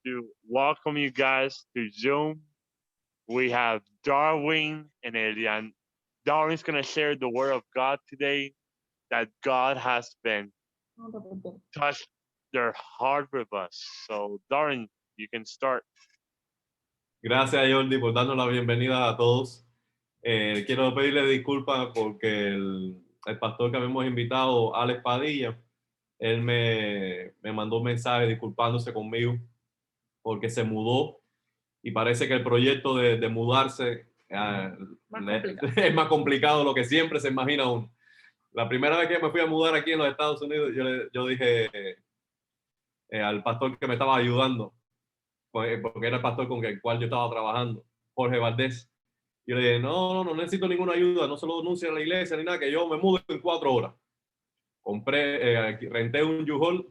to welcome you guys to Zoom. We have Darwin and Elian. Darwin's going to share the word of God today, that God has been touched their heart with us. So, Darwin, you can start. Gracias, Jordi, por darnos la bienvenida a todos. Quiero pedirle disculpas porque el pastor que habíamos invitado, Alex Padilla, él me mandó un mensaje disculpándose conmigo porque se mudó y parece que el proyecto de mudarse es más complicado de lo que siempre se imagina uno. La primera vez que me fui a mudar aquí en los Estados Unidos, yo dije al pastor que me estaba ayudando, porque era el pastor con el cual yo estaba trabajando, Jorge Valdés. Yo le dije, no necesito ninguna ayuda, no se lo denuncie a la iglesia ni nada, que yo me mudo en 4 horas. Renté un U-Haul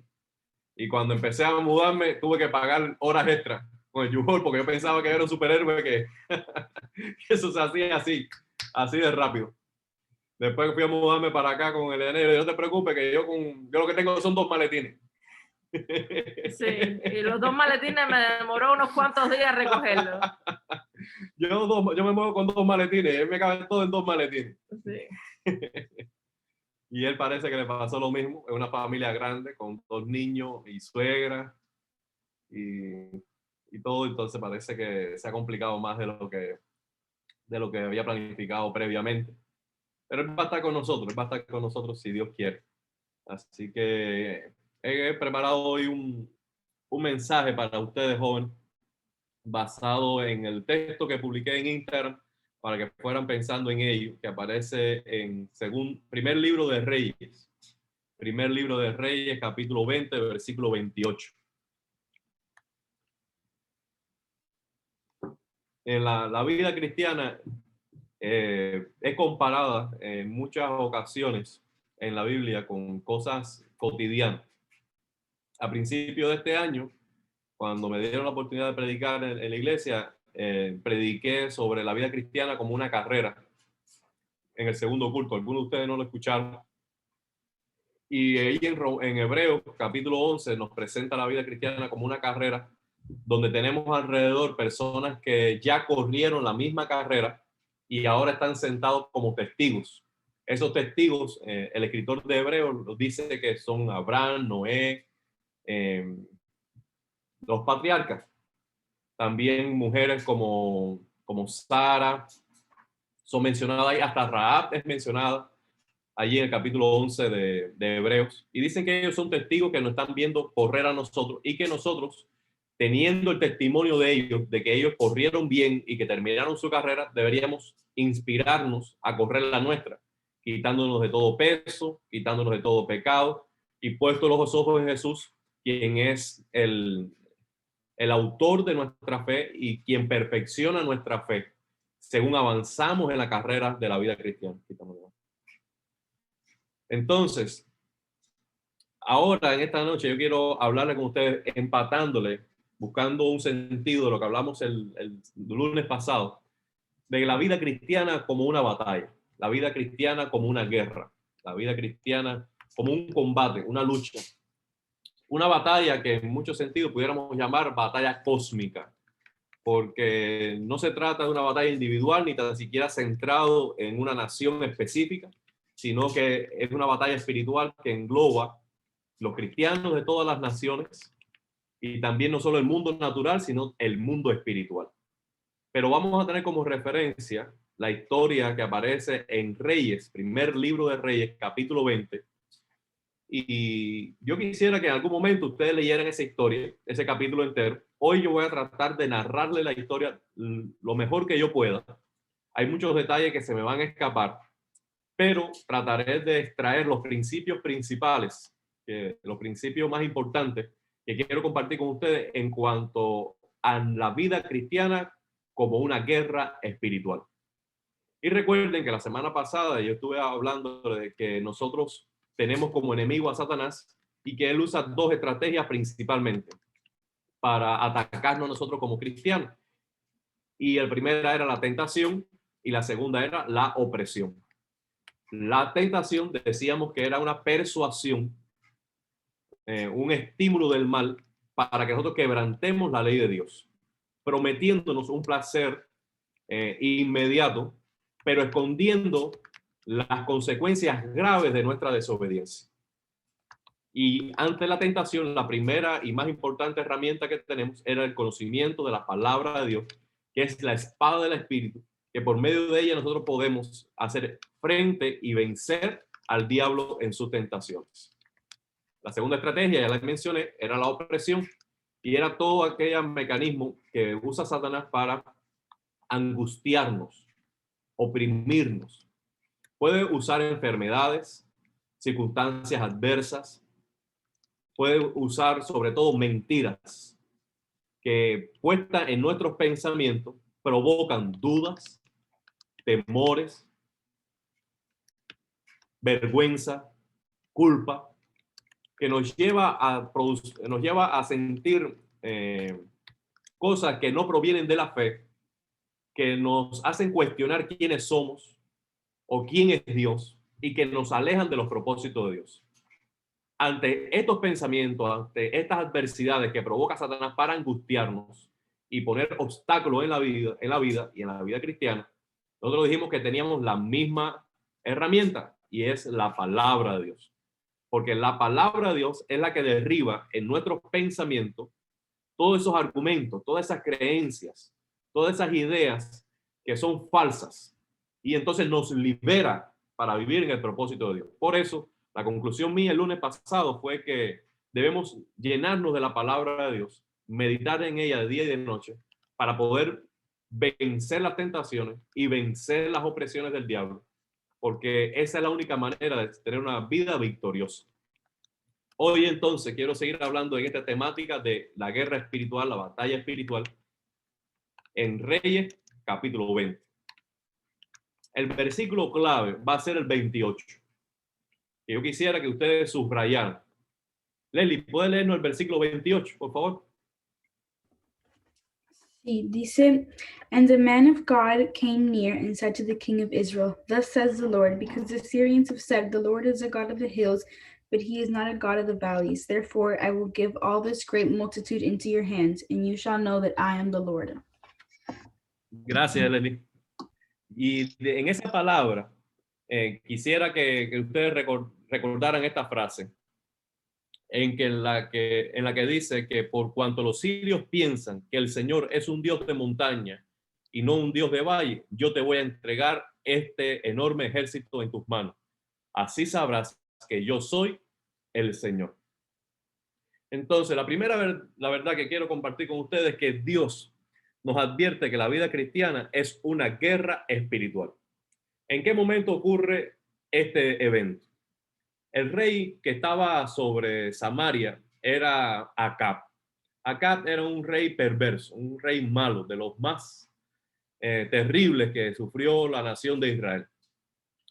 y cuando empecé a mudarme tuve que pagar horas extras con el U-Haul porque yo pensaba que era un superhéroe que eso se hacía así de rápido. Después fui a mudarme para acá con el enero. No te preocupes que yo lo que tengo son 2 maletines. Sí, y los 2 maletines me demoró unos cuantos días recogerlos. Yo me muevo con 2 maletines, él me cabe todo en 2 maletines. Sí. Y él parece que le pasó lo mismo, es una familia grande con 2 niños y suegra y todo, entonces parece que se ha complicado más de lo que había planificado previamente. Pero él va a estar con nosotros, si Dios quiere. Así que he preparado hoy un mensaje para ustedes jóvenes basado en el texto que publiqué en Instagram para que fueran pensando en ello, que aparece en primer libro de Reyes, capítulo 20, versículo 28. En la vida cristiana es comparada en muchas ocasiones en la Biblia con cosas cotidianas. A principio de este año, cuando me dieron la oportunidad de predicar en la iglesia, prediqué sobre la vida cristiana como una carrera en el segundo culto. Algunos de ustedes no lo escucharon. Y ahí en Hebreos, capítulo 11, nos presenta la vida cristiana como una carrera donde tenemos alrededor personas que ya corrieron la misma carrera y ahora están sentados como testigos. Esos testigos, el escritor de Hebreos nos dice que son Abraham, Noé, los patriarcas. También mujeres como Sara son mencionadas ahí, hasta Rahab es mencionada allí en el capítulo 11 de Hebreos. Y dicen que ellos son testigos que nos están viendo correr a nosotros y que nosotros, teniendo el testimonio de ellos, de que ellos corrieron bien y que terminaron su carrera, deberíamos inspirarnos a correr la nuestra, quitándonos de todo peso, quitándonos de todo pecado y puesto los ojos en Jesús, quien es el autor de nuestra fe y quien perfecciona nuestra fe según avanzamos en la carrera de la vida cristiana. Entonces, ahora en esta noche yo quiero hablarle con ustedes, empatándole, buscando un sentido de lo que hablamos el lunes pasado, de la vida cristiana como una batalla, la vida cristiana como una guerra, la vida cristiana como un combate, una lucha. Una batalla que en muchos sentidos pudiéramos llamar batalla cósmica, porque no se trata de una batalla individual ni tan siquiera centrado en una nación específica, sino que es una batalla espiritual que engloba los cristianos de todas las naciones y también no solo el mundo natural, sino el mundo espiritual. Pero vamos a tener como referencia la historia que aparece en Reyes, primer libro de Reyes, capítulo 20. Y yo quisiera que en algún momento ustedes leyeran esa historia, ese capítulo entero. Hoy yo voy a tratar de narrarle la historia lo mejor que yo pueda. Hay muchos detalles que se me van a escapar, pero trataré de extraer los principios principales, los principios más importantes que quiero compartir con ustedes en cuanto a la vida cristiana como una guerra espiritual. Y recuerden que la semana pasada yo estuve hablando de que nosotros tenemos como enemigo a Satanás y que él usa 2 estrategias principalmente para atacarnos nosotros como cristianos. Y la primera era la tentación y la segunda era la opresión. La tentación decíamos que era una persuasión, un estímulo del mal para que nosotros quebrantemos la ley de Dios, prometiéndonos un placer inmediato, pero escondiendo las consecuencias graves de nuestra desobediencia. Y ante la tentación, la primera y más importante herramienta que tenemos era el conocimiento de la palabra de Dios, que es la espada del Espíritu, que por medio de ella nosotros podemos hacer frente y vencer al diablo en sus tentaciones. La segunda estrategia, ya la mencioné, era la opresión, y era todo aquel mecanismo que usa Satanás para angustiarnos, oprimirnos. Puede usar enfermedades, circunstancias adversas, puede usar sobre todo mentiras que puestas en nuestros pensamientos provocan dudas, temores, vergüenza, culpa, que nos lleva a sentir cosas que no provienen de la fe, que nos hacen cuestionar quiénes somos o quién es Dios, y que nos alejan de los propósitos de Dios. Ante estos pensamientos, ante estas adversidades que provoca Satanás para angustiarnos y poner obstáculos en la vida y en la vida cristiana, nosotros dijimos que teníamos la misma herramienta, y es la palabra de Dios. Porque la palabra de Dios es la que derriba en nuestros pensamientos todos esos argumentos, todas esas creencias, todas esas ideas que son falsas, y entonces nos libera para vivir en el propósito de Dios. Por eso, la conclusión mía el lunes pasado fue que debemos llenarnos de la palabra de Dios, meditar en ella de día y de noche, para poder vencer las tentaciones y vencer las opresiones del diablo, porque esa es la única manera de tener una vida victoriosa. Hoy entonces quiero seguir hablando en esta temática de la guerra espiritual, la batalla espiritual, en Reyes capítulo 20. El versículo clave va a ser el 28. Yo quisiera que ustedes subrayaran. Leslie, ¿puede leernos el versículo 28, por favor? Sí, dice, and the man of God came near and said to the king of Israel, thus says the Lord, because the Syrians have said, the Lord is a God of the hills, but he is not a God of the valleys. Therefore, I will give all this great multitude into your hands, and you shall know that I am the Lord. Gracias, Leslie. Y en esa palabra, quisiera que ustedes recordaran esta frase, en la que dice que por cuanto los sirios piensan que el Señor es un Dios de montaña y no un Dios de valle, yo te voy a entregar este enorme ejército en tus manos. Así sabrás que yo soy el Señor. Entonces, la verdad que quiero compartir con ustedes es que Dios nos advierte que la vida cristiana es una guerra espiritual. ¿En qué momento ocurre este evento? El rey que estaba sobre Samaria era Acab. Acab era un rey perverso, un rey malo, de los más terribles que sufrió la nación de Israel.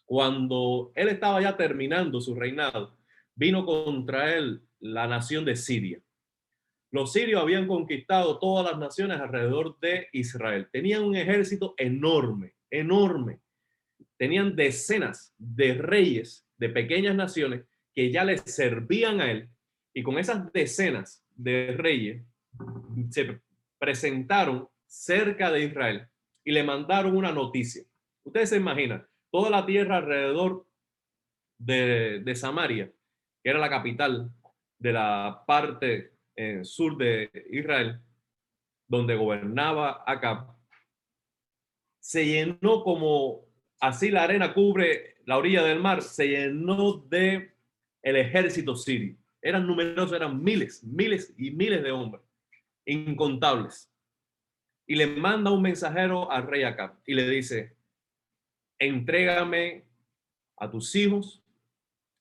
Cuando él estaba ya terminando su reinado, vino contra él la nación de Siria. Los sirios habían conquistado todas las naciones alrededor de Israel. Tenían un ejército enorme, enorme. Tenían decenas de reyes de pequeñas naciones que ya les servían a él, y con esas decenas de reyes se presentaron cerca de Israel y le mandaron una noticia. Ustedes se imaginan, toda la tierra alrededor de Samaria, que era la capital de la parte sur de Israel, donde gobernaba Acab, se llenó como así la arena cubre la orilla del mar, se llenó de el ejército sirio. Eran numerosos, eran miles, miles y miles de hombres, incontables. Y le manda un mensajero al rey Acab y le dice, entrégame a tus hijos,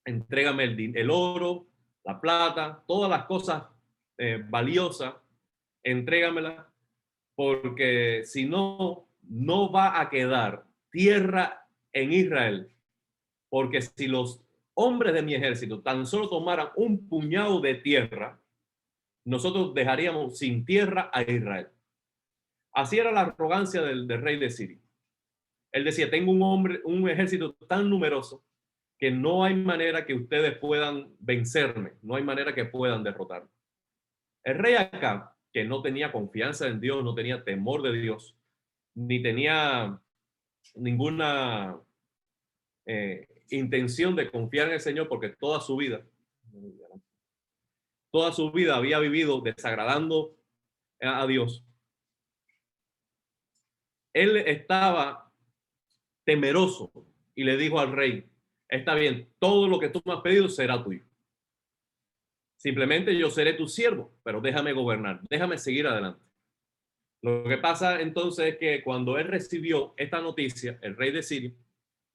entrégame el oro, la plata, todas las cosas valiosas, entrégamelas, porque si no, no va a quedar tierra en Israel, porque si los hombres de mi ejército tan solo tomaran un puñado de tierra, nosotros dejaríamos sin tierra a Israel. Así era la arrogancia del rey de Siria. Él decía, tengo un ejército tan numeroso que no hay manera que ustedes puedan vencerme, no hay manera que puedan derrotarme. El rey Acab, que no tenía confianza en Dios, no tenía temor de Dios, ni tenía ninguna intención de confiar en el Señor, porque toda su vida había vivido desagradando a Dios. Él estaba temeroso y le dijo al rey: está bien, todo lo que tú me has pedido será tuyo. Simplemente yo seré tu siervo, pero déjame gobernar, déjame seguir adelante. Lo que pasa entonces es que cuando él recibió esta noticia, el rey de Siria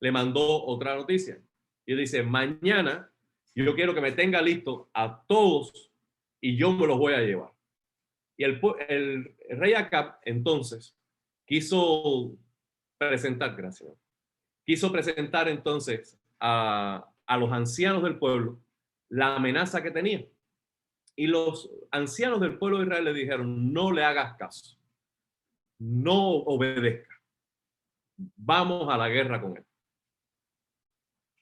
le mandó otra noticia. Y dice: mañana yo quiero que me tenga listo a todos y yo me los voy a llevar. Y el rey Acab entonces quiso presentar entonces a los ancianos del pueblo la amenaza que tenía. Y los ancianos del pueblo de Israel le dijeron: no le hagas caso, no obedezca, vamos a la guerra con él.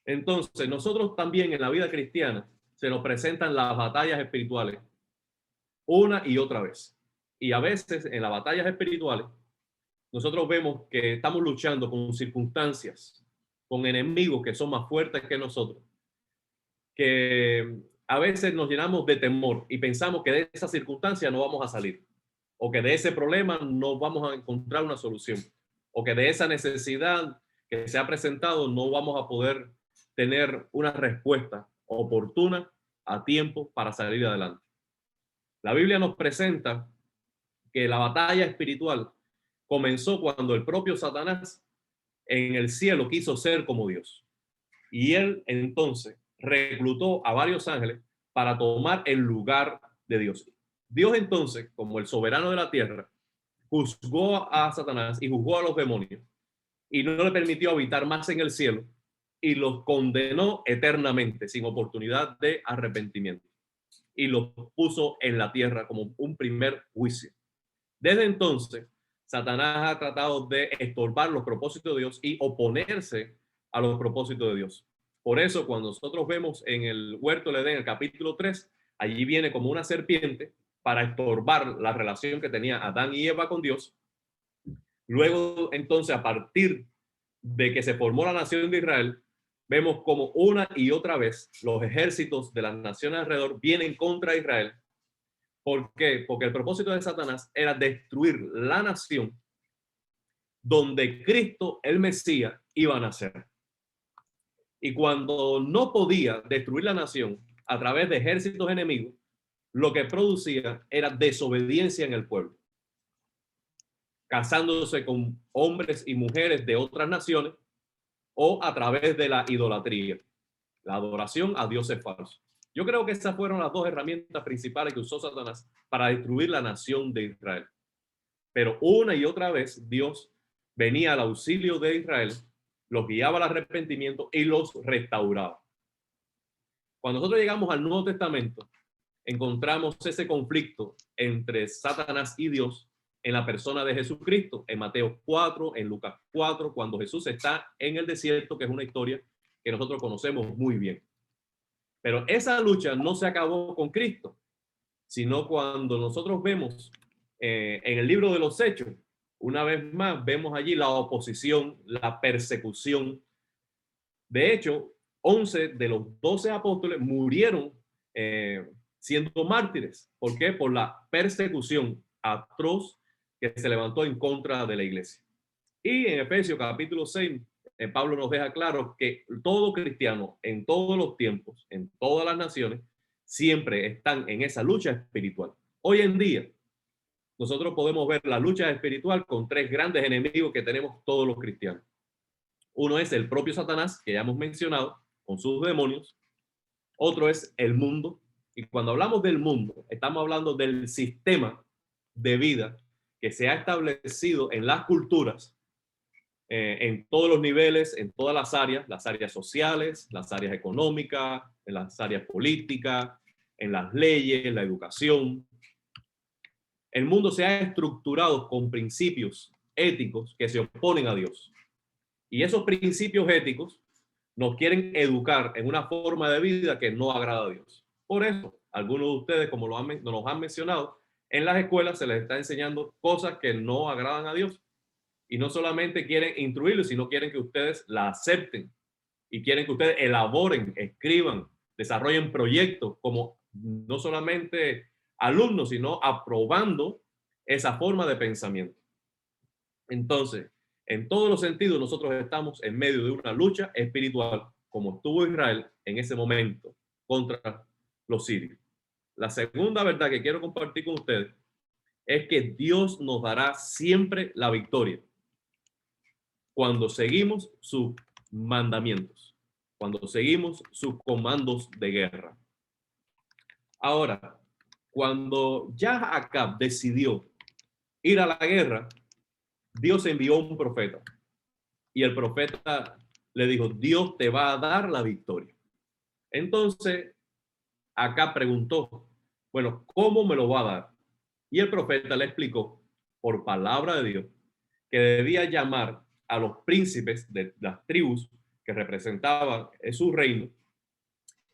Entonces, nosotros también en la vida cristiana se nos presentan las batallas espirituales una y otra vez. Y a veces en las batallas espirituales nosotros vemos que estamos luchando con circunstancias, con enemigos que son más fuertes que nosotros, que a veces nos llenamos de temor y pensamos que de esa circunstancia no vamos a salir, o que de ese problema no vamos a encontrar una solución, o que de esa necesidad que se ha presentado no vamos a poder tener una respuesta oportuna a tiempo para salir adelante. La Biblia nos presenta que la batalla espiritual comenzó cuando el propio Satanás en el cielo quiso ser como Dios. Y él entonces reclutó a varios ángeles para tomar el lugar de Dios. Dios entonces, como el soberano de la tierra, juzgó a Satanás y juzgó a los demonios y no le permitió habitar más en el cielo y los condenó eternamente sin oportunidad de arrepentimiento y los puso en la tierra como un primer juicio. Desde entonces, Satanás ha tratado de estorbar los propósitos de Dios y oponerse a los propósitos de Dios. Por eso, cuando nosotros vemos en el huerto del Edén, el capítulo 3, allí viene como una serpiente para estorbar la relación que tenía Adán y Eva con Dios. Luego, entonces, a partir de que se formó la nación de Israel, vemos como una y otra vez los ejércitos de las naciones alrededor vienen contra Israel. ¿Por qué? Porque el propósito de Satanás era destruir la nación donde Cristo, el Mesías, iba a nacer. Y cuando no podía destruir la nación a través de ejércitos enemigos, lo que producía era desobediencia en el pueblo, casándose con hombres y mujeres de otras naciones o a través de la idolatría, la adoración a dioses falsos. Yo creo que esas fueron las dos herramientas principales que usó Satanás para destruir la nación de Israel. Pero una y otra vez Dios venía al auxilio de Israel, los guiaba al arrepentimiento y los restauraba. Cuando nosotros llegamos al Nuevo Testamento, encontramos ese conflicto entre Satanás y Dios en la persona de Jesucristo, en Mateo 4, en Lucas 4, cuando Jesús está en el desierto, que es una historia que nosotros conocemos muy bien. Pero esa lucha no se acabó con Cristo, sino cuando nosotros vemos en el libro de los Hechos, una vez más vemos allí la oposición, la persecución. De hecho, 11 de los 12 apóstoles murieron siendo mártires. ¿Por qué? Por la persecución atroz que se levantó en contra de la iglesia. Y en Efesios capítulo 6, Pablo nos deja claro que todo cristiano en todos los tiempos, en todas las naciones, siempre están en esa lucha espiritual. Hoy en día, nosotros podemos ver la lucha espiritual con tres grandes enemigos que tenemos todos los cristianos. Uno es el propio Satanás, que ya hemos mencionado, con sus demonios. Otro es el mundo. Y cuando hablamos del mundo, estamos hablando del sistema de vida que se ha establecido en las culturas, en todos los niveles, en todas las áreas sociales, las áreas económicas, en las áreas políticas, en las leyes, en la educación. El mundo se ha estructurado con principios éticos que se oponen a Dios. Y esos principios éticos nos quieren educar en una forma de vida que no agrada a Dios. Por eso, algunos de ustedes, como nos los han mencionado, en las escuelas se les está enseñando cosas que no agradan a Dios. Y no solamente quieren instruirlos, sino quieren que ustedes la acepten. Y quieren que ustedes elaboren, escriban, desarrollen proyectos como no solamente alumnos, sino aprobando esa forma de pensamiento. Entonces, en todos los sentidos, nosotros estamos en medio de una lucha espiritual, como estuvo Israel en ese momento contra los sirios. La segunda verdad que quiero compartir con ustedes es que Dios nos dará siempre la victoria cuando seguimos sus mandamientos, cuando seguimos sus comandos de guerra. Ahora, cuando ya Acab decidió ir a la guerra, Dios envió un profeta y el profeta le dijo, Dios te va a dar la victoria. Entonces, Acab preguntó, bueno, ¿cómo me lo va a dar? Y el profeta le explicó, por palabra de Dios, que debía llamar a los príncipes de las tribus que representaban su reino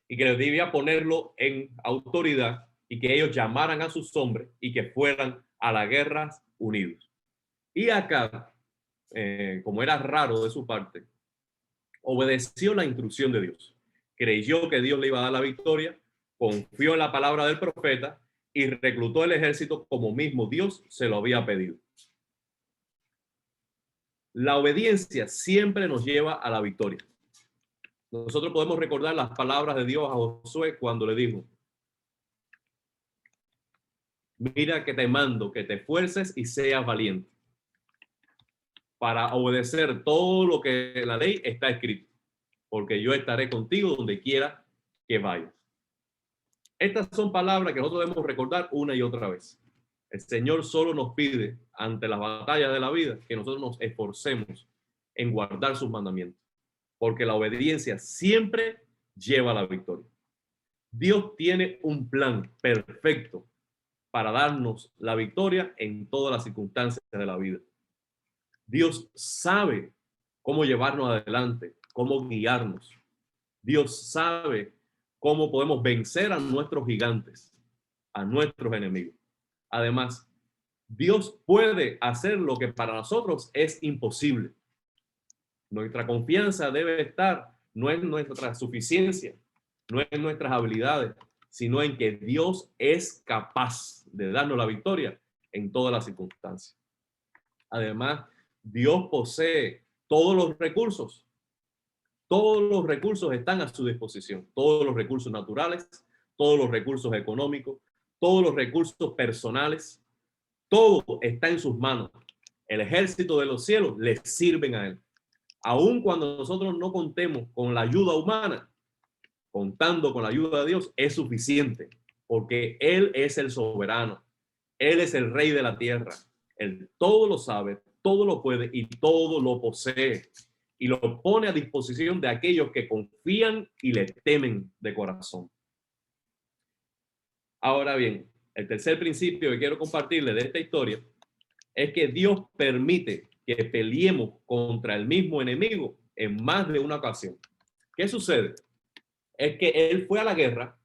y que debía ponerlo en autoridad y que ellos llamaran a sus hombres y que fueran a la guerra unidos. Y acá, como era raro de su parte, obedeció la instrucción de Dios. Creyó que Dios le iba a dar la victoria, confió en la palabra del profeta y reclutó el ejército como mismo Dios se lo había pedido. La obediencia siempre nos lleva a la victoria. Nosotros podemos recordar las palabras de Dios a Josué cuando le dijo, mira que te mando, que te esfuerces y seas valiente para obedecer todo lo que en la ley está escrito, porque yo estaré contigo donde quiera que vayas. Estas son palabras que nosotros debemos recordar una y otra vez. El Señor solo nos pide ante las batallas de la vida que nosotros nos esforcemos en guardar sus mandamientos, porque la obediencia siempre lleva a la victoria. Dios tiene un plan perfecto para darnos la victoria en todas las circunstancias de la vida. Dios sabe cómo llevarnos adelante, cómo guiarnos. Dios sabe cómo podemos vencer a nuestros gigantes, a nuestros enemigos. Además, Dios puede hacer lo que para nosotros es imposible. Nuestra confianza debe estar no en nuestra suficiencia, no en nuestras habilidades, sino en que Dios es capaz de darnos la victoria en todas las circunstancias. Además, Dios posee todos los recursos. Todos los recursos están a su disposición. Todos los recursos naturales, todos los recursos económicos, todos los recursos personales. Todo está en sus manos. El ejército de los cielos le sirven a él. Aun cuando nosotros no contemos con la ayuda humana, contando con la ayuda de Dios es suficiente, porque Él es el soberano. Él es el rey de la tierra. Él todo lo sabe, todo lo puede y todo lo posee. Y lo pone a disposición de aquellos que confían y le temen de corazón. Ahora bien, el tercer principio que quiero compartirles de esta historia es que Dios permite que peleemos contra el mismo enemigo en más de una ocasión. ¿Qué sucede? Es que él fue a la guerra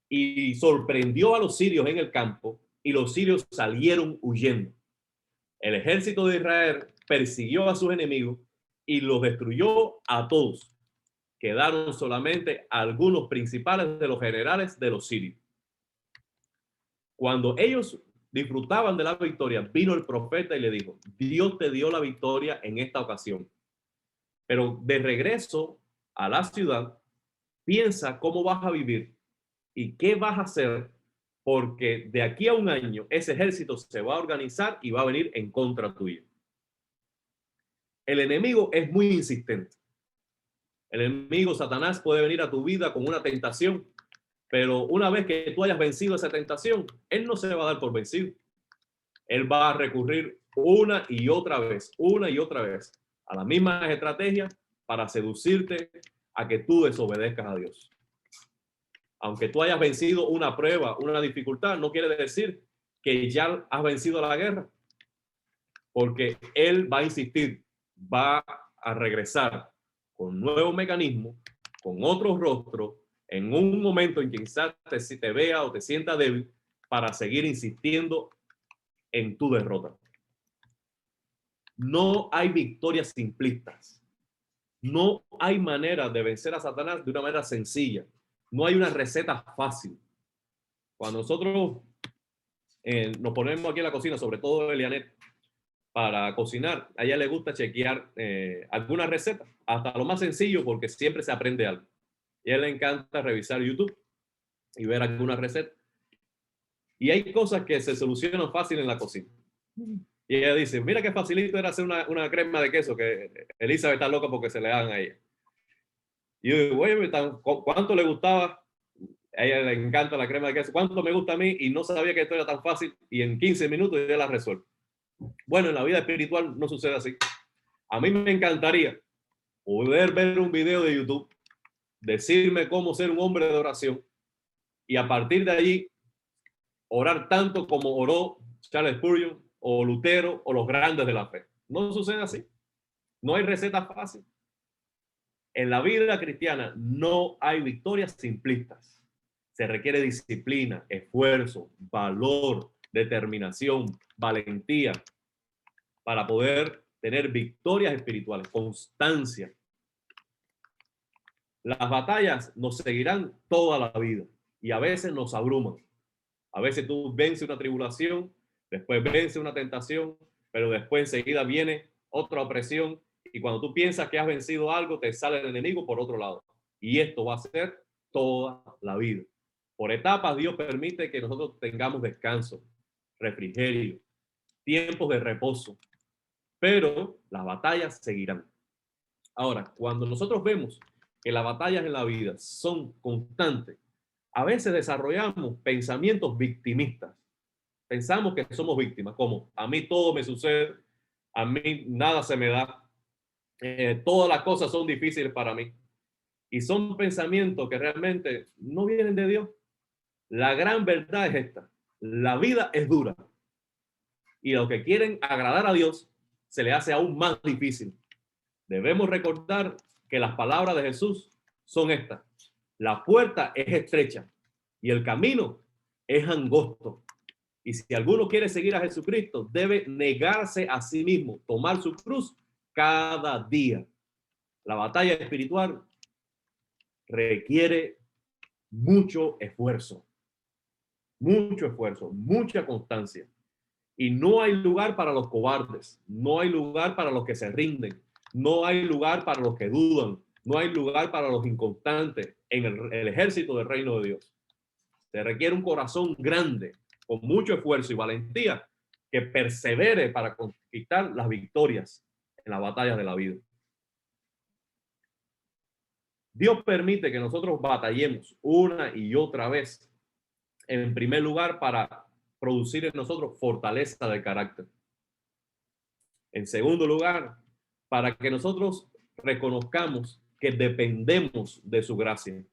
y sorprendió a los sirios en el campo y los sirios salieron huyendo. El ejército de Israel persiguió a sus enemigos y los destruyó a todos. Quedaron solamente algunos principales de los generales de los sirios. Cuando ellos disfrutaban de la victoria, vino el profeta y le dijo, Dios te dio la victoria en esta ocasión. Pero de regreso a la ciudad, piensa cómo vas a vivir y qué vas a hacer, porque de aquí a un año ese ejército se va a organizar y va a venir en contra tuya. El enemigo es muy insistente. El enemigo Satanás puede venir a tu vida con una tentación, pero una vez que tú hayas vencido esa tentación, él no se va a dar por vencido. Él va a recurrir una y otra vez a las mismas estrategias para seducirte a que tú desobedezcas a Dios. Aunque tú hayas vencido una prueba, una dificultad, no quiere decir que ya has vencido la guerra, porque él va a insistir, va a regresar con nuevos mecanismos, con otro rostro, en un momento en que quizás te vea o te sienta débil, para seguir insistiendo en tu derrota. No hay victorias simplistas. No hay manera de vencer a Satanás de una manera sencilla. No hay una receta fácil. Cuando nosotros nos ponemos aquí en la cocina, sobre todo Elianet, para cocinar, a ella le gusta chequear alguna receta, hasta lo más sencillo, porque siempre se aprende algo. Y a ella le encanta revisar YouTube y ver alguna receta. Y hay cosas que se solucionan fácil en la cocina. Y ella dice, mira qué facilito era hacer una crema de queso, que Elizabeth está loca porque se le hagan a ella. Y yo digo, oye, ¿cuánto le gustaba? A ella le encanta la crema de queso. ¿Cuánto me gusta a mí? Y no sabía que esto era tan fácil. Y en 15 minutos ya la resuelvo. Bueno, en la vida espiritual no sucede así. A mí me encantaría poder ver un video de YouTube, decirme cómo ser un hombre de oración, y a partir de allí orar tanto como oró Charles Spurgeon o Lutero o los grandes de la fe. No sucede así. No hay receta fácil. En la vida cristiana no hay victorias simplistas. Se requiere disciplina, esfuerzo, valor, determinación, valentía para poder tener victorias espirituales, constancia. Las batallas nos seguirán toda la vida y a veces nos abruman. A veces tú vences una tribulación, después vences una tentación, pero después enseguida viene otra opresión y cuando tú piensas que has vencido algo, te sale el enemigo por otro lado. Y esto va a ser toda la vida. Por etapas Dios permite que nosotros tengamos descanso, refrigerio, tiempos de reposo, pero las batallas seguirán. Ahora, cuando nosotros vemos que las batallas en la vida son constantes, a veces desarrollamos pensamientos victimistas. Pensamos que somos víctimas, como a mí todo me sucede, a mí nada se me da, todas las cosas son difíciles para mí. Y son pensamientos que realmente no vienen de Dios. La gran verdad es esta: la vida es dura. Y los que quieren agradar a Dios se le hace aún más difícil. Debemos recordar que las palabras de Jesús son estas: la puerta es estrecha y el camino es angosto. Y si alguno quiere seguir a Jesucristo, debe negarse a sí mismo, tomar su cruz cada día. La batalla espiritual requiere mucho esfuerzo, mucha constancia. Y no hay lugar para los cobardes, no hay lugar para los que se rinden, no hay lugar para los que dudan, no hay lugar para los inconstantes en el ejército del reino de Dios. Se requiere un corazón grande, con mucho esfuerzo y valentía, que persevere para conquistar las victorias en las batallas de la vida. Dios permite que nosotros batallemos una y otra vez, en primer lugar, para producir en nosotros fortaleza de carácter. En segundo lugar, para que nosotros reconozcamos que dependemos de su gracia.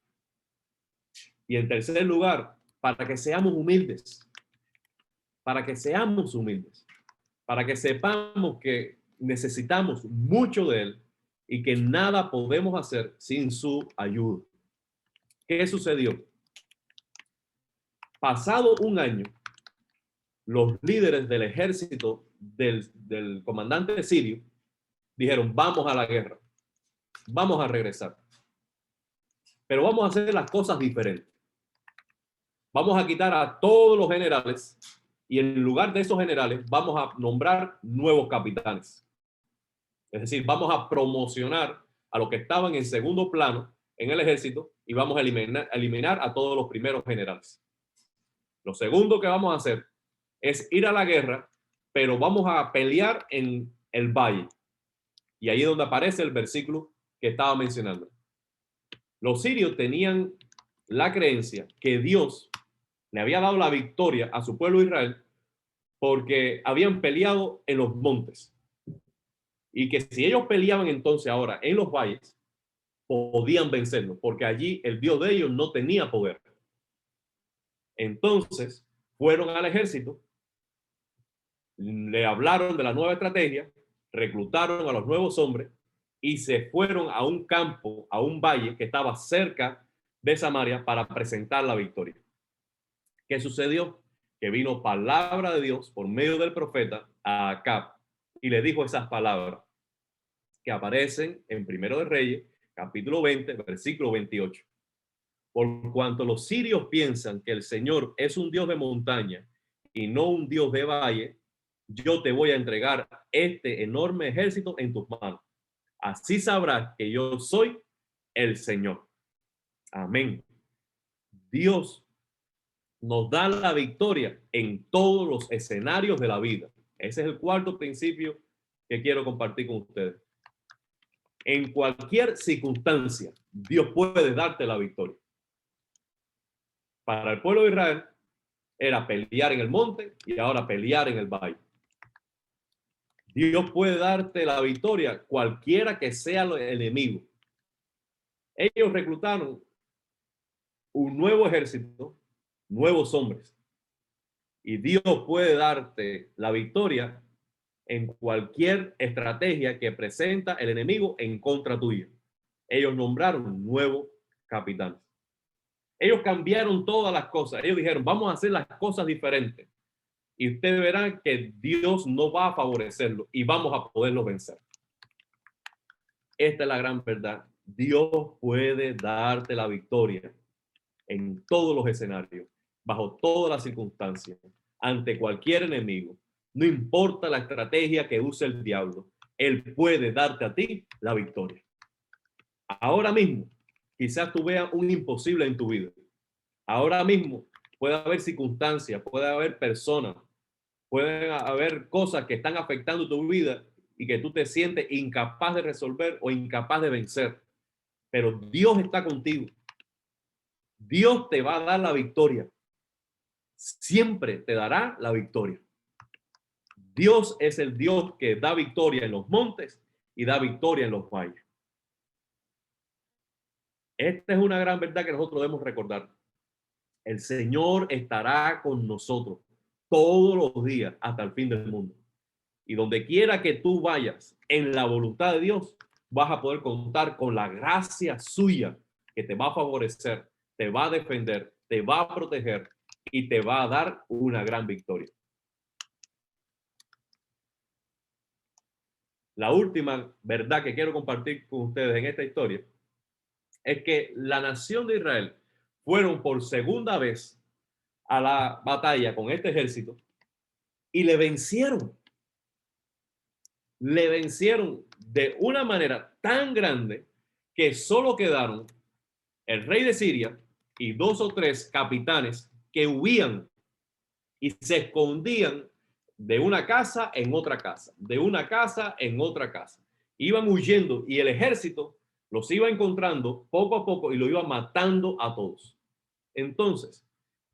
Y en tercer lugar, para que seamos humildes. Para que seamos humildes. Para que sepamos que necesitamos mucho de Él y que nada podemos hacer sin su ayuda. ¿Qué sucedió? Pasado un año, los líderes del ejército del comandante sirio dijeron: vamos a la guerra, vamos a regresar, pero vamos a hacer las cosas diferentes. Vamos a quitar a todos los generales y en lugar de esos generales vamos a nombrar nuevos capitanes. Es decir, vamos a promocionar a los que estaban en segundo plano en el ejército y vamos a eliminar a todos los primeros generales. Lo segundo que vamos a hacer es ir a la guerra, pero vamos a pelear en el valle. Y ahí es donde aparece el versículo que estaba mencionando. Los sirios tenían la creencia que Dios le había dado la victoria a su pueblo Israel porque habían peleado en los montes. Y que si ellos peleaban entonces ahora en los valles, podían vencerlos, porque allí el Dios de ellos no tenía poder. Entonces fueron al ejército, le hablaron de la nueva estrategia, reclutaron a los nuevos hombres y se fueron a un campo, a un valle que estaba cerca de Samaria para presentar la victoria. ¿Qué sucedió? Que vino palabra de Dios por medio del profeta a Acab y le dijo esas palabras que aparecen en Primero de Reyes, capítulo 20, versículo 28. Por cuanto los sirios piensan que el Señor es un Dios de montaña y no un Dios de valle, yo te voy a entregar este enorme ejército en tus manos. Así sabrás que yo soy el Señor. Amén. Dios nos da la victoria en todos los escenarios de la vida. Ese es el cuarto principio que quiero compartir con ustedes. En cualquier circunstancia, Dios puede darte la victoria. Para el pueblo de Israel era pelear en el monte y ahora pelear en el valle. Dios puede darte la victoria cualquiera que sea el enemigo. Ellos reclutaron un nuevo ejército, nuevos hombres. Y Dios puede darte la victoria en cualquier estrategia que presenta el enemigo en contra tuya. Ellos nombraron nuevos capitanes. Ellos cambiaron todas las cosas. Ellos dijeron, vamos a hacer las cosas diferentes. Y ustedes verán que Dios no va a favorecerlo y vamos a poderlo vencer. Esta es la gran verdad. Dios puede darte la victoria en todos los escenarios, bajo todas las circunstancias, ante cualquier enemigo. No importa la estrategia que use el diablo, Él puede darte a ti la victoria. Ahora mismo, quizás tú veas un imposible en tu vida. Ahora mismo puede haber circunstancias, puede haber personas, pueden haber cosas que están afectando tu vida y que tú te sientes incapaz de resolver o incapaz de vencer. Pero Dios está contigo. Dios te va a dar la victoria. Siempre te dará la victoria. Dios es el Dios que da victoria en los montes y da victoria en los valles. Esta es una gran verdad que nosotros debemos recordar. El Señor estará con nosotros todos los días hasta el fin del mundo. Y donde quiera que tú vayas en la voluntad de Dios, vas a poder contar con la gracia suya que te va a favorecer, te va a defender, te va a proteger y te va a dar una gran victoria. La última verdad que quiero compartir con ustedes en esta historia es que la nación de Israel fueron por segunda vez a la batalla con este ejército y le vencieron. Le vencieron de una manera tan grande que solo quedaron el rey de Siria y 2 o 3 capitanes que huían y se escondían de una casa en otra casa, de una casa en otra casa. Iban huyendo y el ejército los iba encontrando poco a poco y lo iba matando a todos. Entonces,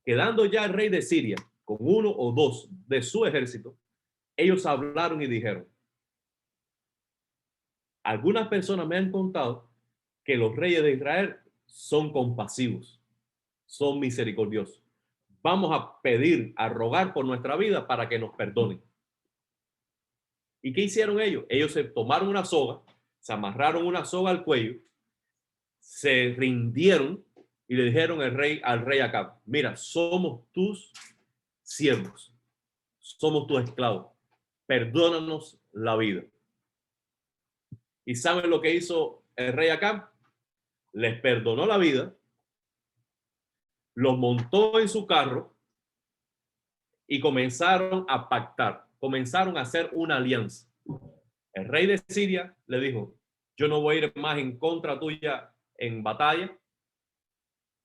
quedando ya el rey de Siria con 1 o 2 de su ejército, ellos hablaron y dijeron, algunas personas me han contado que los reyes de Israel son compasivos, son misericordiosos. Vamos a pedir, a rogar por nuestra vida para que nos perdonen. ¿Y qué hicieron ellos? Ellos se tomaron una soga, se amarraron una soga al cuello, se rindieron y le dijeron al rey Acab, mira, somos tus siervos, somos tus esclavos, perdónanos la vida. ¿Y saben lo que hizo el rey Acab? Les perdonó la vida, los montó en su carro y comenzaron a pactar, comenzaron a hacer una alianza. El rey de Siria le dijo, yo no voy a ir más en contra tuya en batalla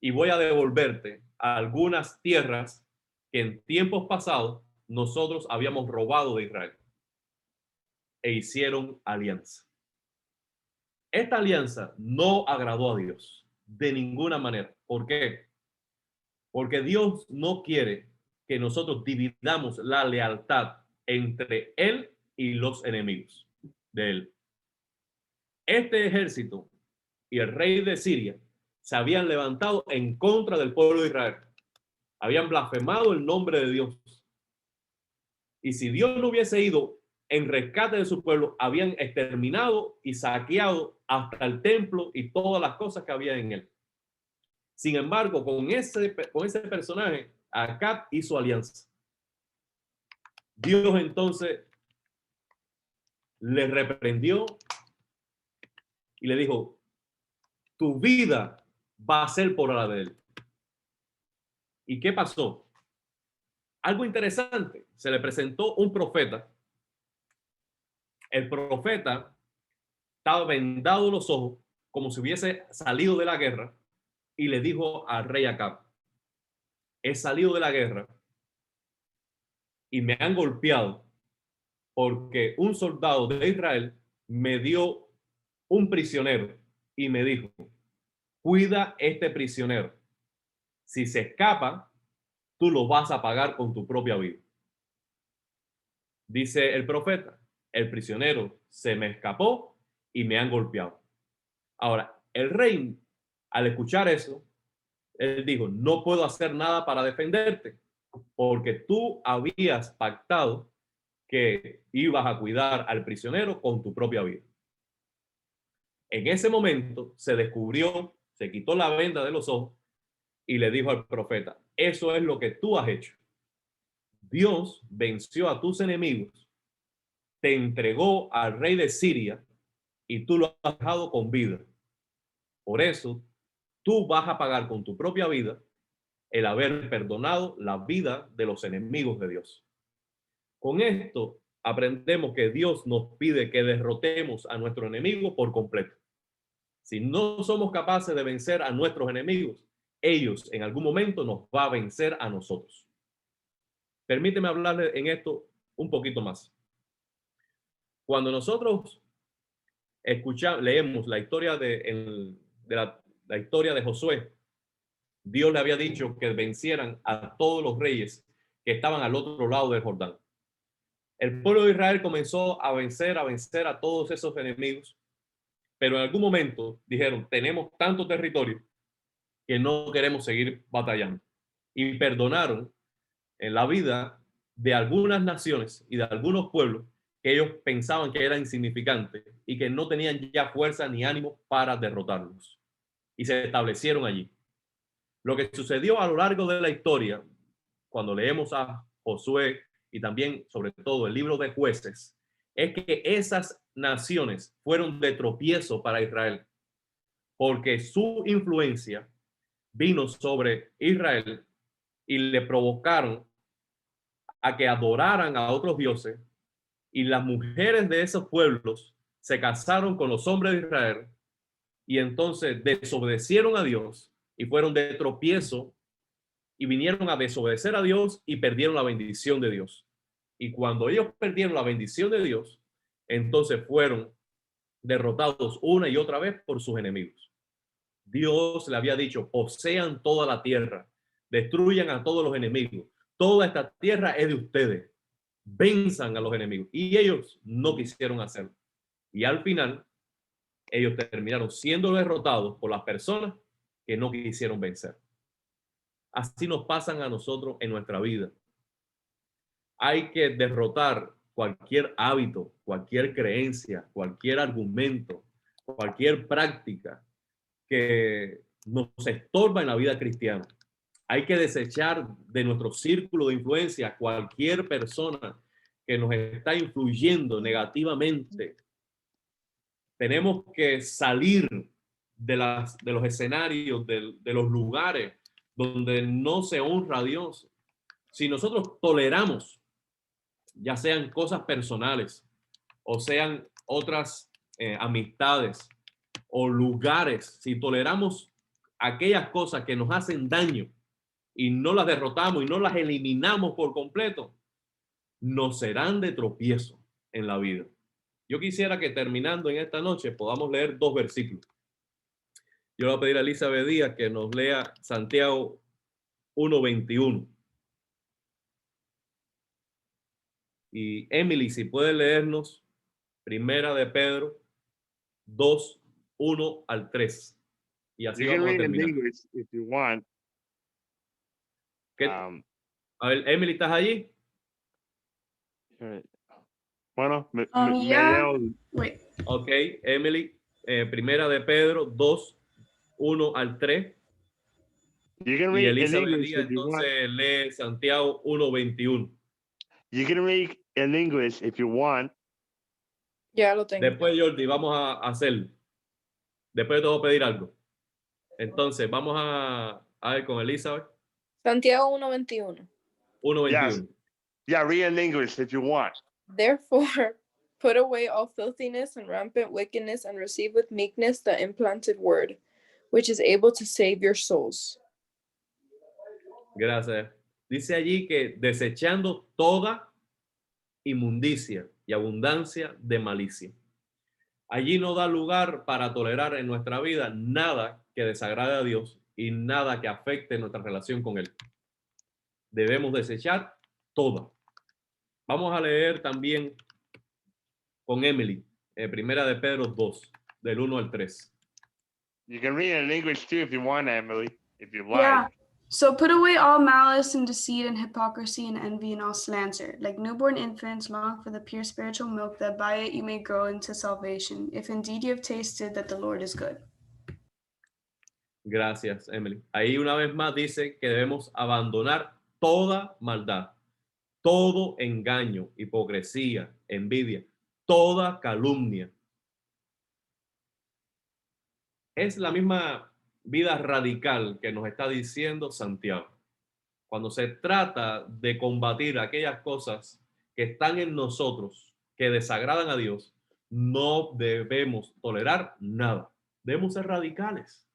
y voy a devolverte a algunas tierras que en tiempos pasados nosotros habíamos robado de Israel. E hicieron alianza. Esta alianza no agradó a Dios de ninguna manera. ¿Por qué? Porque Dios no quiere que nosotros dividamos la lealtad entre Él y los enemigos de Él. Este ejército y el rey de Siria se habían levantado en contra del pueblo de Israel. Habían blasfemado el nombre de Dios. Y si Dios no hubiese ido en rescate de su pueblo, habían exterminado y saqueado hasta el templo y todas las cosas que había en él. Sin embargo, con ese personaje, Acab hizo alianza. Dios entonces le reprendió y le dijo, tu vida va a ser por la de él. ¿Y qué pasó? Algo interesante, se le presentó un profeta. El profeta estaba vendado los ojos como si hubiese salido de la guerra y le dijo al rey Acab, he salido de la guerra y me han golpeado porque un soldado de Israel me dio un prisionero y me dijo, cuida este prisionero. Si se escapa, tú lo vas a pagar con tu propia vida. Dice el profeta, el prisionero se me escapó y me han golpeado. Ahora, el rey, al escuchar eso, él dijo, no puedo hacer nada para defenderte, porque tú habías pactado que ibas a cuidar al prisionero con tu propia vida. En ese momento se descubrió, se quitó la venda de los ojos y le dijo al profeta, eso es lo que tú has hecho. Dios venció a tus enemigos, te entregó al rey de Siria y tú lo has dejado con vida. Por eso, tú vas a pagar con tu propia vida el haber perdonado la vida de los enemigos de Dios. Con esto aprendemos que Dios nos pide que derrotemos a nuestro enemigo por completo. Si no somos capaces de vencer a nuestros enemigos, ellos en algún momento nos va a vencer a nosotros. Permíteme hablarle en esto un poquito más. Cuando nosotros leemos la historia la historia de Josué, Dios le había dicho que vencieran a todos los reyes que estaban al otro lado del Jordán. El pueblo de Israel comenzó a vencer a todos esos enemigos, pero en algún momento dijeron, tenemos tanto territorio que no queremos seguir batallando. Y perdonaron en la vida de algunas naciones y de algunos pueblos que ellos pensaban que eran insignificantes y que no tenían ya fuerza ni ánimo para derrotarlos. Y se establecieron allí. Lo que sucedió a lo largo de la historia, cuando leemos a Josué y también, sobre todo, el libro de Jueces, es que esas naciones fueron de tropiezo para Israel, porque su influencia vino sobre Israel y le provocaron a que adoraran a otros dioses, y las mujeres de esos pueblos se casaron con los hombres de Israel y entonces desobedecieron a Dios y fueron de tropiezo y vinieron a desobedecer a Dios y perdieron la bendición de Dios. Y cuando ellos perdieron la bendición de Dios, entonces fueron derrotados una y otra vez por sus enemigos. Dios le había dicho, posean toda la tierra, destruyan a todos los enemigos. Toda esta tierra es de ustedes. Venzan a los enemigos. Y ellos no quisieron hacerlo. Y al final, ellos terminaron siendo derrotados por las personas que no quisieron vencer. Así nos pasan a nosotros en nuestra vida. Hay que derrotar cualquier hábito, cualquier creencia, cualquier argumento, cualquier práctica que nos estorba en la vida cristiana. Hay que desechar de nuestro círculo de influencia cualquier persona que nos está influyendo negativamente. Tenemos que salir de los escenarios, de los lugares donde no se honra a Dios. Si nosotros toleramos, ya sean cosas personales o sean otras amistades o lugares, si toleramos aquellas cosas que nos hacen daño y no las derrotamos y no las eliminamos por completo, nos serán de tropiezo en la vida. Yo quisiera que terminando en esta noche podamos leer 2 versículos. Yo le voy a pedir a Elizabeth Díaz que nos lea Santiago 1:21. Y Emily, si puede leernos Primera de Pedro 2:1 al 3. Y así You can vamos a read in terminar. English if you want. A ver, Emily, ¿estás allí? Bueno, me Yeah. leo. Wait. Ok, Emily, Primera de Pedro 2:1 al 3. You can Y read in Elizabeth English Díaz if you want. entonces lee Santiago 1:21. You can read in English if you want. Ya lo tengo. Después, Jordi, vamos a hacerlo. Después te voy a pedir algo. Entonces, vamos a ver con Elizabeth. Santiago 1:21. 1:21. Yeah, read in English if you want. Therefore, put away all filthiness and rampant wickedness and receive with meekness the implanted word, which is able to save your souls. Gracias. Dice allí que desechando toda inmundicia y abundancia de malicia. Allí no da lugar para tolerar en nuestra vida nada que desagrade a Dios y nada que afecte nuestra relación con Él. Debemos desechar toda. Vamos a leer también con Emily, primera de Pedro 2, del 1 al 3. You can read in English too if you want, Emily, if you like. Yeah. So put away all malice and deceit and hypocrisy and envy and all slander. Like newborn infants, long for the pure spiritual milk, that by it you may grow into salvation, if indeed you have tasted that the Lord is good. Gracias, Emily. Ahí una vez más dice que debemos abandonar toda maldad, todo engaño, hipocresía, envidia, toda calumnia. Es la misma vida radical que nos está diciendo Santiago. Cuando se trata de combatir aquellas cosas que están en nosotros, que desagradan a Dios, no debemos tolerar nada. Debemos ser radicales.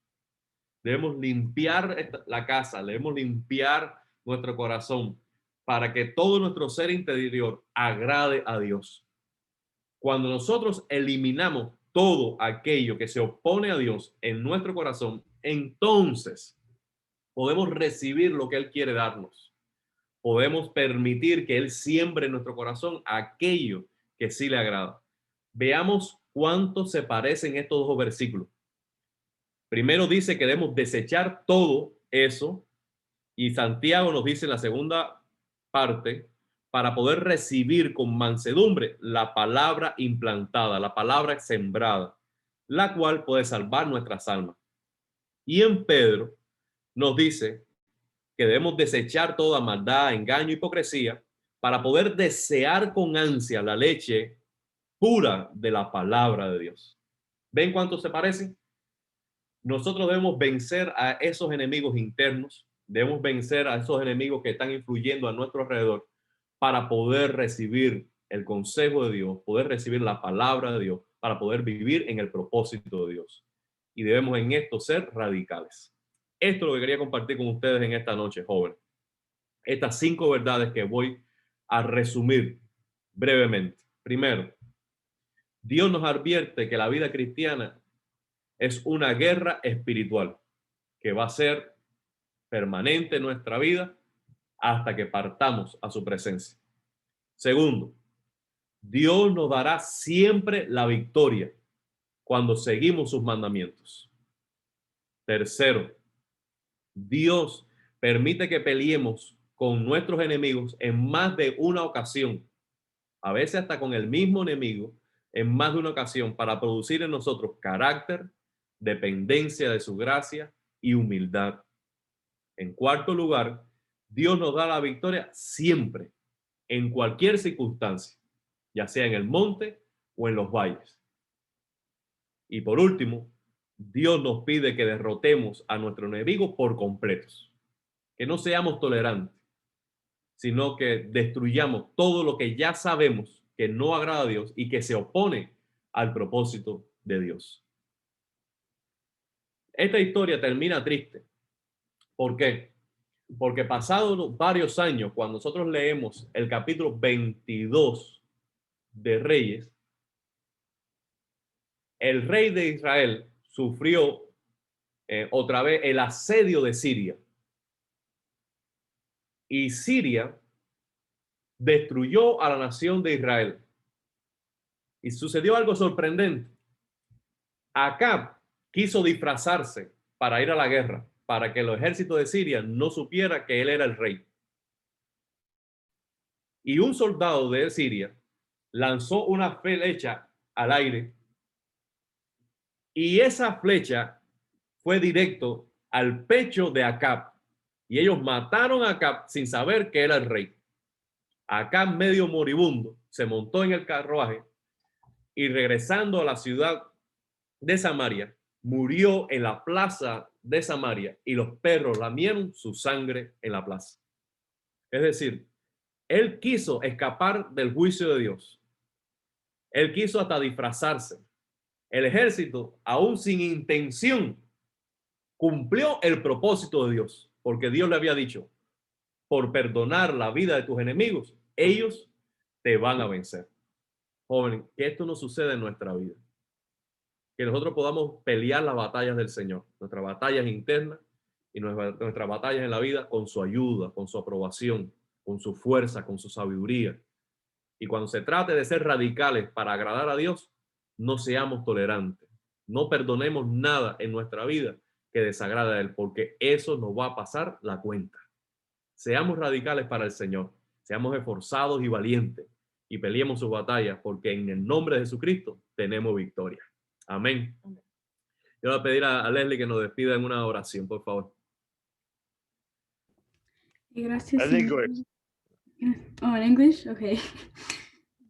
Debemos limpiar la casa, debemos limpiar nuestro corazón para que todo nuestro ser interior agrade a Dios. Cuando nosotros eliminamos todo aquello que se opone a Dios en nuestro corazón, entonces podemos recibir lo que Él quiere darnos. Podemos permitir que Él siembre en nuestro corazón aquello que sí le agrada. Veamos cuánto se parecen estos dos versículos. Primero dice que debemos desechar todo eso, y Santiago nos dice en la segunda parte, para poder recibir con mansedumbre la palabra implantada, la palabra sembrada, la cual puede salvar nuestras almas. Y en Pedro nos dice que debemos desechar toda maldad, engaño, hipocresía, para poder desear con ansia la leche pura de la palabra de Dios. ¿Ven cuánto se parecen? Nosotros debemos vencer a esos enemigos internos, debemos vencer a esos enemigos que están influyendo a nuestro alrededor para poder recibir el consejo de Dios, poder recibir la palabra de Dios, para poder vivir en el propósito de Dios. Y debemos en esto ser radicales. Esto es lo que quería compartir con ustedes en esta noche, jóvenes. Estas 5 verdades que voy a resumir brevemente. Primero, Dios nos advierte que la vida cristiana es una guerra espiritual que va a ser permanente en nuestra vida hasta que partamos a su presencia. Segundo, Dios nos dará siempre la victoria cuando seguimos sus mandamientos. Tercero, Dios permite que peleemos con nuestros enemigos en más de una ocasión, a veces hasta con el mismo enemigo, en más de una ocasión, para producir en nosotros carácter, dependencia de su gracia y humildad. En cuarto lugar, Dios nos da la victoria siempre, en cualquier circunstancia, ya sea en el monte o en los valles. Y por último, Dios nos pide que derrotemos a nuestro enemigo por completos, que no seamos tolerantes, sino que destruyamos todo lo que ya sabemos que no agrada a Dios y que se opone al propósito de Dios. Esta historia termina triste. ¿Por qué? Porque pasados varios años, cuando nosotros leemos el capítulo 22 de Reyes, el rey de Israel sufrió otra vez el asedio de Siria. Y Siria destruyó a la nación de Israel. Y sucedió algo sorprendente. Acab quiso disfrazarse para ir a la guerra, para que el ejército de Siria no supiera que él era el rey. Y un soldado de Siria lanzó una flecha al aire, y esa flecha fue directo al pecho de Acab, Y ellos mataron a Acab sin saber que era el rey. Acab, medio moribundo, se montó en el carruaje y regresando a la ciudad de Samaria, murió en la plaza de Samaria y los perros lamieron su sangre en la plaza. Es decir, él quiso escapar del juicio de Dios. Él quiso hasta disfrazarse. El ejército, aún sin intención, cumplió el propósito de Dios, porque Dios le había dicho, por perdonar la vida de tus enemigos, ellos te van a vencer. Joven, que esto no suceda en nuestra vida. Que nosotros podamos pelear las batallas del Señor, nuestras batallas internas y nuestras batallas en la vida con su ayuda, con su aprobación, con su fuerza, con su sabiduría. Y cuando se trate de ser radicales para agradar a Dios, no seamos tolerantes. No perdonemos nada en nuestra vida que desagrade a Él, porque eso nos va a pasar la cuenta. Seamos radicales para el Señor, seamos esforzados y valientes y peleemos sus batallas, porque en el nombre de Jesucristo tenemos victoria. Amén. Yo voy a pedir a Leslie que nos despida en una oración, por favor. Gracias, In Señor. English. Oh, in English? Okay.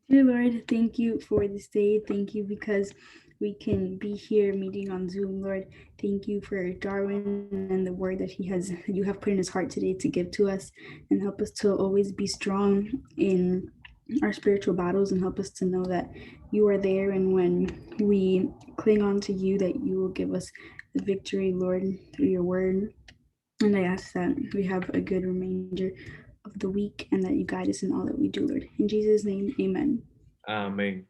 Dear Lord, thank you for this day. Thank you because we can be here meeting on Zoom, Lord. Thank you for Darwin and the word that you have put in his heart today to give to us, and help us to always be strong in our spiritual battles, and help us to know that you are there, and when we cling on to you, that you will give us the victory, Lord, through your word. And I ask that we have a good remainder of the week and that you guide us in all that we do, Lord. In Jesus' name, amen. Amén.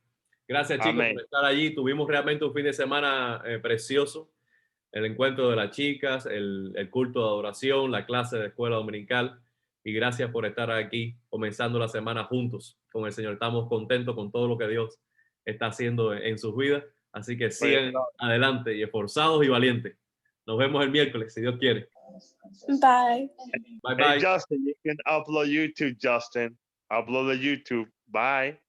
Gracias, chicos, Amén. por estar allí. Tuvimos realmente un fin de semana precioso. El encuentro de las chicas, el culto de adoración, la clase de escuela dominical. Y gracias por estar aquí comenzando la semana juntos con el Señor. Estamos contentos con todo lo que Dios está haciendo en sus vidas. Así que sigan adelante y esforzados y valientes. Nos vemos el miércoles, si Dios quiere. Bye. Bye, Hey, bye. Justin, you can upload YouTube, Justin. Upload the YouTube. Bye.